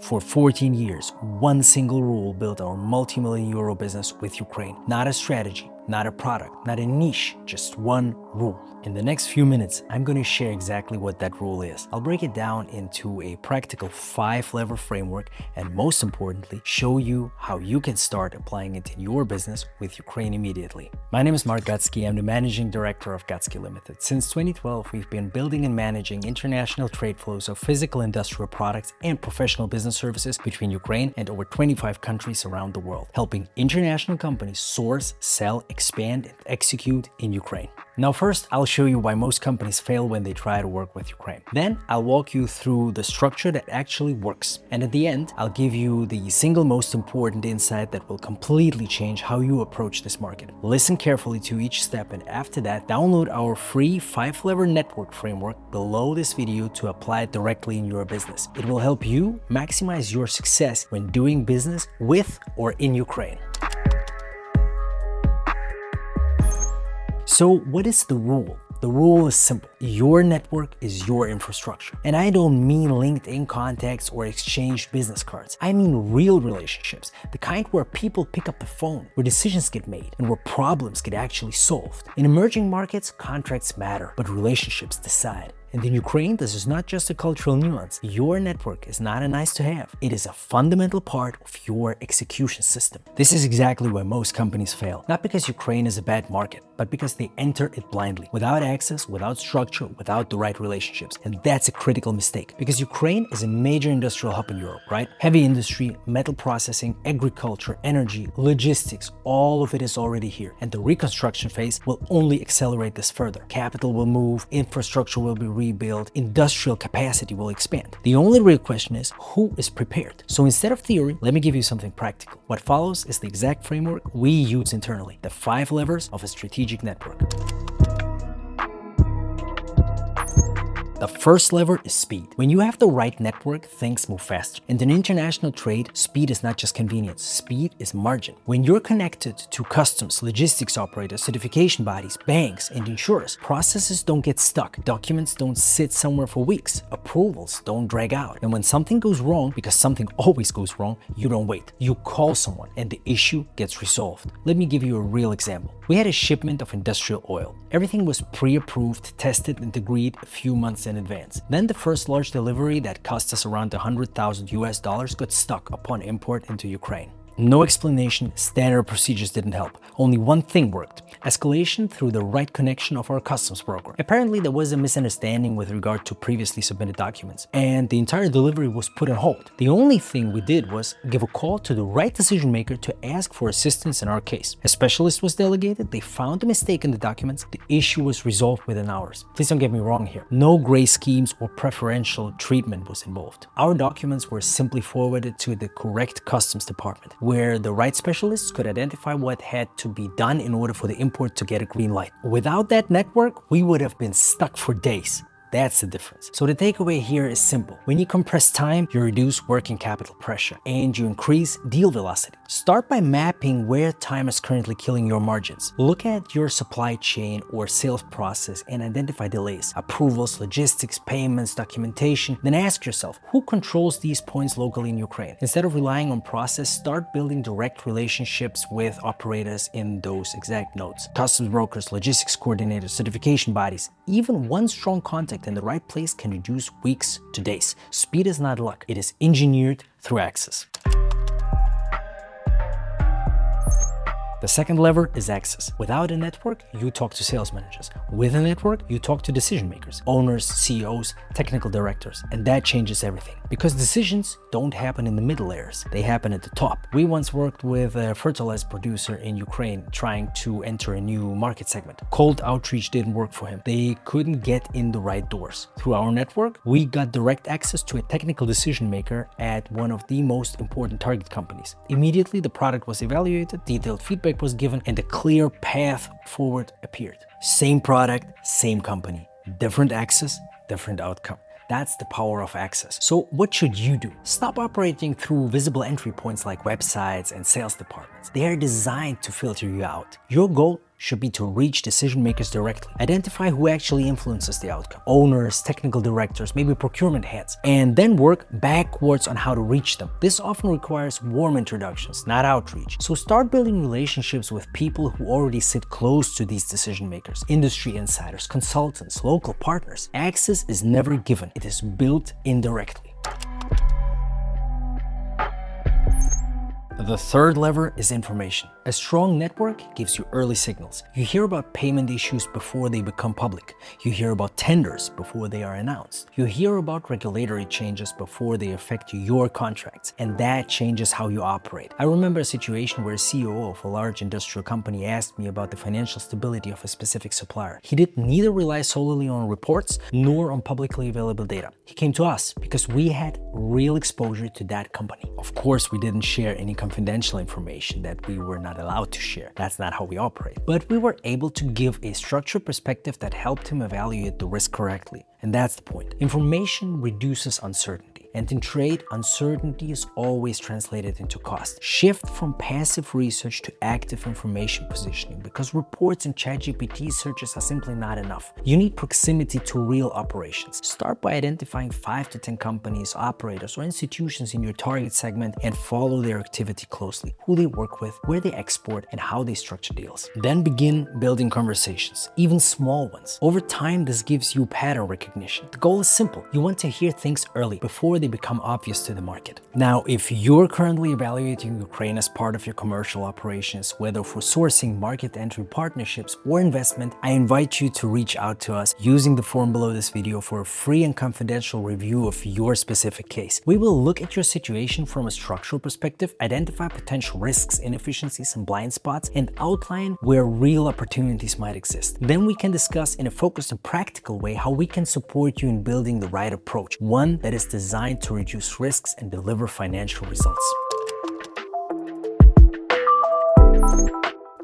For 14 years, one single rule built our multi-million euro business with Ukraine. Not a strategy, not a product, not a niche, just one rule. In the next few minutes, I'm going to share exactly what that rule is. I'll break it down into a practical 5-lever framework and most importantly, show you how you can start applying it in your business with Ukraine immediately. My name is Mark Gutsky. I'm the Managing Director of Gutsky Limited. Since 2012, we've been building and managing international trade flows of physical industrial products and professional business services between Ukraine and over 25 countries around the world, helping international companies source, sell, expand, and execute in Ukraine. Now first, I'll show you why most companies fail when they try to work with Ukraine. Then I'll walk you through the structure that actually works. And at the end, I'll give you the single most important insight that will completely change how you approach this market. Listen carefully to each step, and after that, download our free 5-lever network framework below this video to apply it directly in your business. It will help you maximize your success when doing business with or in Ukraine. So what is the rule? The rule is simple. Your network is your infrastructure. And I don't mean LinkedIn contacts or exchanged business cards. I mean real relationships, the kind where people pick up the phone, where decisions get made, and where problems get actually solved. In emerging markets, contracts matter, but relationships decide. And in Ukraine, this is not just a cultural nuance. Your network is not a nice to have. It is a fundamental part of your execution system. This is exactly why most companies fail. Not because Ukraine is a bad market, but because they enter it blindly, without access, without structure, without the right relationships. And that's a critical mistake, because Ukraine is a major industrial hub in Europe, right? Heavy industry, metal processing, agriculture, energy, logistics, all of it is already here. And the reconstruction phase will only accelerate this further. Capital will move, infrastructure will be rebuilt, industrial capacity will expand. The only real question is, who is prepared? So instead of theory, let me give you something practical. What follows is the exact framework we use internally, the 5 levers of a strategic network. The first lever is speed. When you have the right network, things move faster. And in international trade, speed is not just convenience, speed is margin. When you're connected to customs, logistics operators, certification bodies, banks, and insurers, processes don't get stuck, documents don't sit somewhere for weeks, approvals don't drag out. And when something goes wrong, because something always goes wrong, you don't wait. You call someone and the issue gets resolved. Let me give you a real example. We had a shipment of industrial oil. Everything was pre-approved, tested, and agreed a few months in advance. Then the first large delivery that cost us around $100,000 got stuck upon import into Ukraine. No explanation, standard procedures didn't help. Only one thing worked: escalation through the right connection of our customs broker. Apparently, there was a misunderstanding with regard to previously submitted documents, and the entire delivery was put on hold. The only thing we did was give a call to the right decision maker to ask for assistance in our case. A specialist was delegated, they found a mistake in the documents, the issue was resolved within hours. Please don't get me wrong here. No gray schemes or preferential treatment was involved. Our documents were simply forwarded to the correct customs department, where the right specialists could identify what had to be done in order for the import to get a green light. Without that network, we would have been stuck for days. That's the difference. So the takeaway here is simple. When you compress time, you reduce working capital pressure and you increase deal velocity. Start by mapping where time is currently killing your margins. Look at your supply chain or sales process and identify delays, approvals, logistics, payments, documentation. Then ask yourself, who controls these points locally in Ukraine? Instead of relying on process, start building direct relationships with operators in those exact nodes. Customs brokers, logistics coordinators, certification bodies. Even one strong contact in the right place can reduce weeks to days. Speed is not luck, it is engineered through access. The second lever is access. Without a network, you talk to sales managers. With a network, you talk to decision makers, owners, CEOs, technical directors, and that changes everything. Because decisions don't happen in the middle layers, they happen at the top. We once worked with a fertilizer producer in Ukraine trying to enter a new market segment. Cold outreach didn't work for him. They couldn't get in the right doors. Through our network, we got direct access to a technical decision maker at one of the most important target companies. Immediately, the product was evaluated, detailed feedback was given, and a clear path forward appeared. Same product, same company, different access, different outcome. That's the power of access. So what should you do? Stop operating through visible entry points like websites and sales departments. They are designed to filter you out. Your goal should be to reach decision makers directly. Identify who actually influences the outcome: owners, technical directors, maybe procurement heads, and then work backwards on how to reach them. This often requires warm introductions, not outreach. So start building relationships with people who already sit close to these decision makers: industry insiders, consultants, local partners. Access is never given, it is built indirectly. The third lever is information. A strong network gives you early signals. You hear about payment issues before they become public. You hear about tenders before they are announced. You hear about regulatory changes before they affect your contracts, and that changes how you operate. I remember a situation where a CEO of a large industrial company asked me about the financial stability of a specific supplier. He did neither rely solely on reports nor on publicly available data. He came to us because we had real exposure to that company. Of course, we didn't share any confidential information that we were not allowed to share. That's not how we operate. But we were able to give a structured perspective that helped him evaluate the risk correctly. And that's the point. Information reduces uncertainty. And in trade, uncertainty is always translated into cost. Shift from passive research to active information positioning, because reports and ChatGPT searches are simply not enough. You need proximity to real operations. Start by identifying 5 to 10 companies, operators, or institutions in your target segment and follow their activity closely: who they work with, where they export, and how they structure deals. Then begin building conversations, even small ones. Over time, this gives you pattern recognition. The goal is simple. You want to hear things early, before they become obvious to the market. Now, if you're currently evaluating Ukraine as part of your commercial operations, whether for sourcing, market entry, partnerships, or investment, I invite you to reach out to us using the form below this video for a free and confidential review of your specific case. We will look at your situation from a structural perspective, identify potential risks, inefficiencies, and blind spots, and outline where real opportunities might exist. Then we can discuss in a focused and practical way how we can support you in building the right approach, one that is designed to reduce risks and deliver financial results.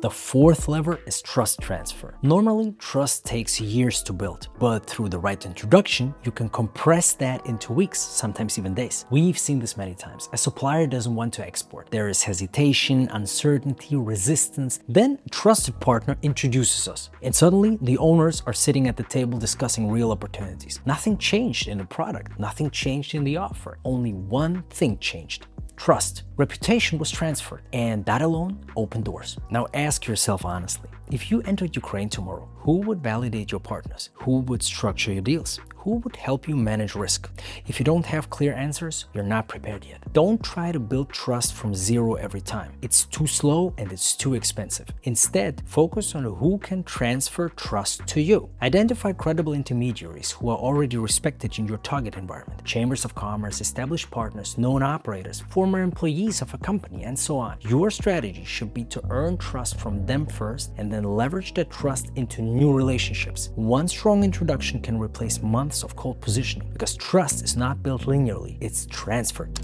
The fourth lever is trust transfer. Normally, trust takes years to build, but through the right introduction, you can compress that into weeks, sometimes even days. We've seen this many times. A supplier doesn't want to export. There is hesitation, uncertainty, resistance. Then a trusted partner introduces us, and suddenly the owners are sitting at the table discussing real opportunities. Nothing changed in the product, nothing changed in the offer. Only one thing changed: trust. Reputation was transferred, and that alone opened doors. Now ask yourself honestly, if you entered Ukraine tomorrow, who would validate your partners? Who would structure your deals? Who would help you manage risk? If you don't have clear answers, you're not prepared yet. Don't try to build trust from zero every time. It's too slow and it's too expensive. Instead, focus on who can transfer trust to you. Identify credible intermediaries who are already respected in your target environment: chambers of commerce, established partners, known operators, former employees of a company, and so on. Your strategy should be to earn trust from them first and then leverage that trust into new relationships. One strong introduction can replace months of cold positioning, because trust is not built linearly, it's transferred.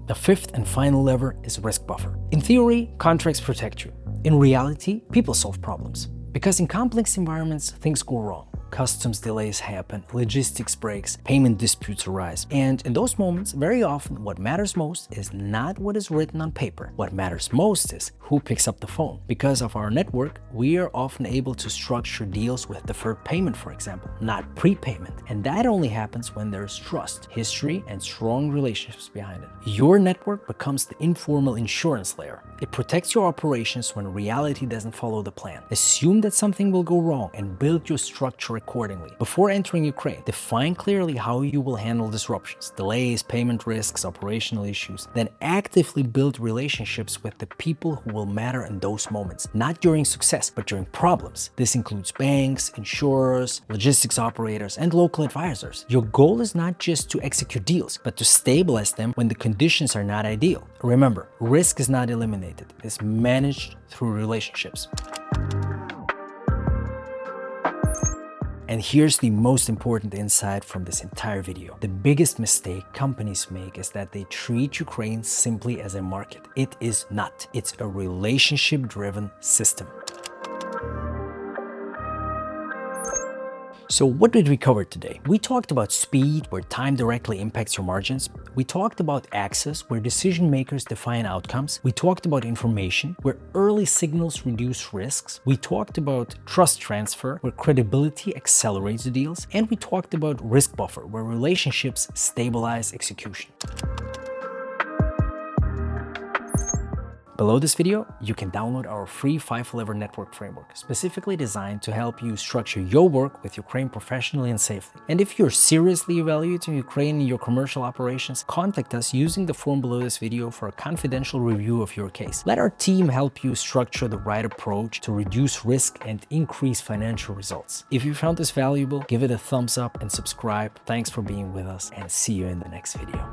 The fifth and final lever is risk buffer. In theory, contracts protect you. In reality, people solve problems. Because in complex environments, things go wrong. Customs delays happen, logistics breaks, payment disputes arise. And in those moments, very often, what matters most is not what is written on paper. What matters most is who picks up the phone. Because of our network, we are often able to structure deals with deferred payment, for example, not prepayment. And that only happens when there is trust, history, and strong relationships behind it. Your network becomes the informal insurance layer. It protects your operations when reality doesn't follow the plan. Assume that something will go wrong and build your structure accordingly. Before entering Ukraine, define clearly how you will handle disruptions, delays, payment risks, operational issues. Then actively build relationships with the people who will matter in those moments, not during success, but during problems. This includes banks, insurers, logistics operators, and local advisors. Your goal is not just to execute deals, but to stabilize them when the conditions are not ideal. Remember, risk is not eliminated, it's managed through relationships. And here's the most important insight from this entire video. The biggest mistake companies make is that they treat Ukraine simply as a market. It is not. It's a relationship-driven system. So what did we cover today? We talked about speed, where time directly impacts your margins. We talked about access, where decision makers define outcomes. We talked about information, where early signals reduce risks. We talked about trust transfer, where credibility accelerates deals. And we talked about risk buffer, where relationships stabilize execution. Below this video, you can download our free 5-lever network framework, specifically designed to help you structure your work with Ukraine professionally and safely. And if you're seriously evaluating Ukraine in your commercial operations, contact us using the form below this video for a confidential review of your case. Let our team help you structure the right approach to reduce risk and increase financial results. If you found this valuable, give it a thumbs up and subscribe. Thanks for being with us, and see you in the next video.